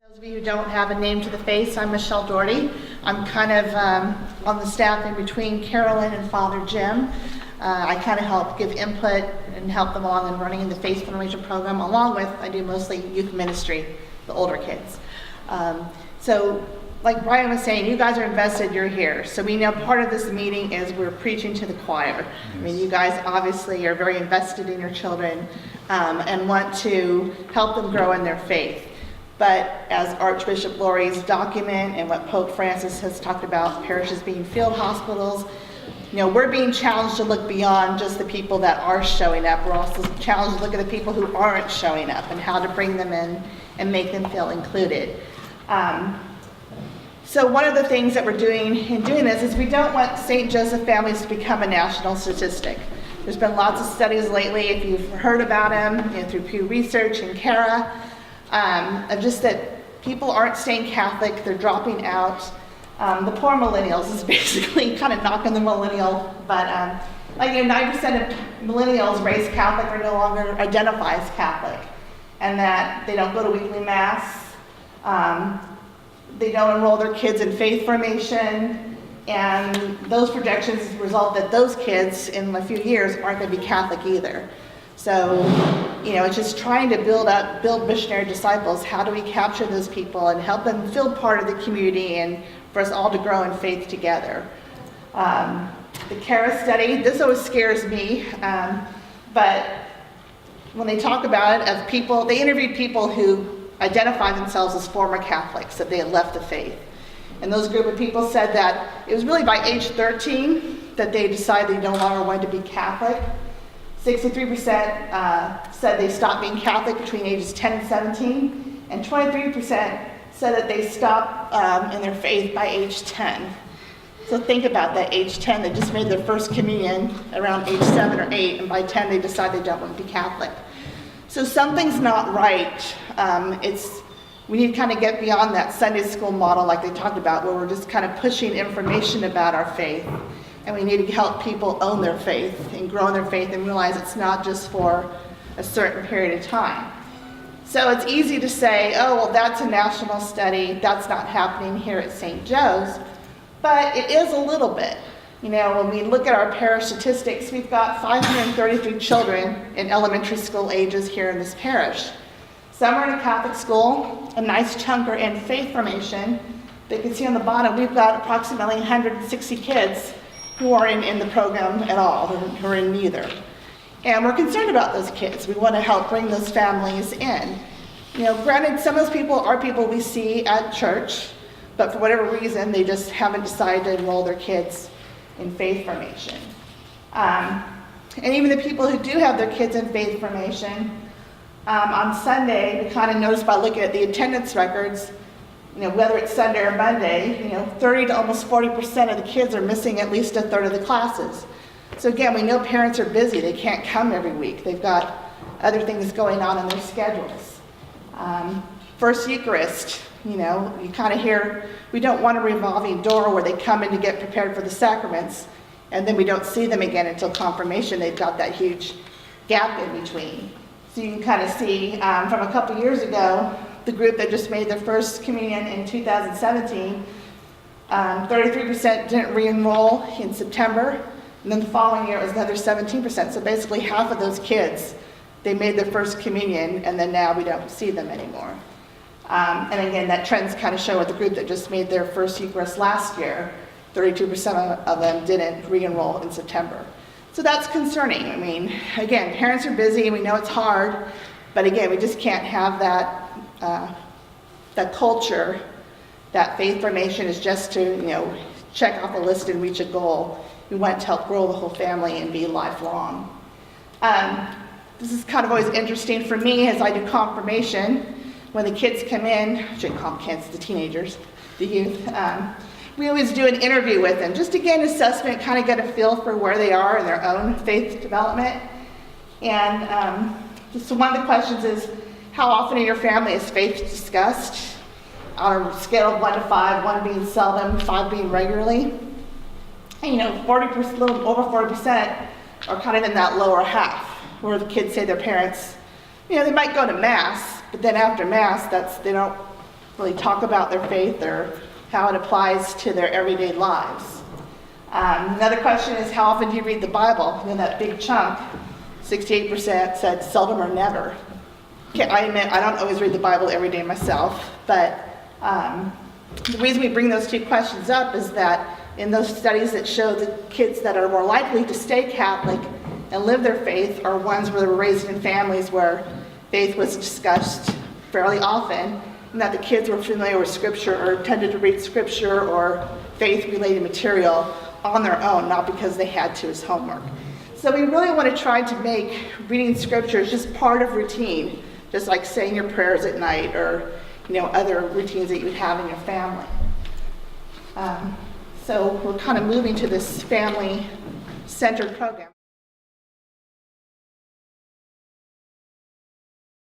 Those of you who don't have a name to the face, I'm Michele Dougherty. I'm kind of on the staff in between Carolyn and Father Jim. I kind of help give input and help them along in running the Faith Formation program, along with, I do mostly youth ministry, the older kids. So like Brian was saying, you guys are invested, you're here. So we know part of this meeting is we're preaching to the choir. I mean, you guys obviously are very invested in your children and want to help them grow in their faith. But as Archbishop Lori's document and what Pope Francis has talked about, parishes being field hospitals, you know, we're being challenged to look beyond just the people that are showing up. We're also challenged to look at the people who aren't showing up and how to bring them in and make them feel included. So one of the things that we're doing in doing this is we don't want St. Joseph families to become a national statistic. There's been lots of studies lately, if you've heard about them, you know, through Pew Research and CARA, of just that people aren't staying Catholic, they're dropping out. The poor millennials is basically kind of knocking the millennial, but like 9% of millennials raised Catholic or no longer identify as Catholic, and that they don't go to weekly mass, they don't enroll their kids in faith formation, and those projections result that those kids in a few years aren't going to be Catholic either. So, you know, it's just trying to build missionary disciples. How do we capture those people and help them feel part of the community and for us all to grow in faith together? The CARA study, this always scares me, but when they talk about it, of people, they interviewed people who identify themselves as former Catholics, that they had left the faith. And those group of people said that it was really by age 13 that they decided they no longer wanted to be Catholic. 63% said they stopped being Catholic between ages 10 and 17, and 23% said that they stopped in their faith by age 10. So think about that, age 10, they just made their first communion around age 7 or 8, and by 10 they decide they don't want to be Catholic. So something's not right. We need to kind of get beyond that Sunday school model like they talked about, where we're just kind of pushing information about our faith. And we need to help people own their faith and grow in their faith and realize it's not just for a certain period of time. So it's easy to say, oh, well, that's a national study. That's not happening here at St. Joe's. But it is a little bit. You know, when we look at our parish statistics, we've got 533 children in elementary school ages here in this parish. Some are in a Catholic school, a nice chunk are in faith formation. But you can see on the bottom, we've got approximately 160 kids who are in the program at all, who are in neither. And we're concerned about those kids. We want to help bring those families in. You know, granted, some of those people are people we see at church, but for whatever reason, they just haven't decided to enroll their kids in faith formation. And even the people who do have their kids in faith formation, on Sunday, we kind of noticed by looking at the attendance records, you know, whether it's Sunday or Monday, you know, 30 to almost 40% of the kids are missing at least a third of the classes. So again, we know parents are busy. They can't come every week. They've got other things going on in their schedules. First Eucharist, you know, you kind of hear, we don't want a revolving door where they come in to get prepared for the sacraments, and then we don't see them again until confirmation. They've got that huge gap in between. So you can kind of see from a couple years ago, the group that just made their first communion in 2017, 33% didn't re-enroll in September, and then the following year it was another 17%. So basically half of those kids, they made their first communion, and then now we don't see them anymore. And again, that trends kind of show with the group that just made their first Eucharist last year, 32% of them didn't re-enroll in September. So that's concerning. I mean, again, parents are busy, and we know it's hard, but again, we just can't have that culture, that faith formation is just to, you know, check off a list and reach a goal. We want to help grow the whole family and be lifelong. This is kind of always interesting for me as I do confirmation. When the kids come in, I shouldn't call them kids, the teenagers, the youth, we always do an interview with them, just to get an assessment, kind of get a feel for where they are in their own faith development. And so one of the questions is, how often in your family is faith discussed? On a scale of 1 to 5, 1 being seldom, 5 being regularly. And you know, 40%, a little over 40% are kind of in that lower half, where the kids say their parents, you know, they might go to mass, but then after mass, they don't really talk about their faith or how it applies to their everyday lives. Another question is, how often do you read the Bible? That big chunk, 68% said seldom or never. Okay, I admit I don't always read the Bible every day myself, but the reason we bring those two questions up is that in those studies that show the kids that are more likely to stay Catholic and live their faith are ones where they were raised in families where faith was discussed fairly often, and that the kids were familiar with Scripture or tended to read Scripture or faith-related material on their own, not because they had to as homework. So we really want to try to make reading Scripture just part of routine, just like saying your prayers at night or other routines that you would have in your family. So we're kind of moving to this family-centered program.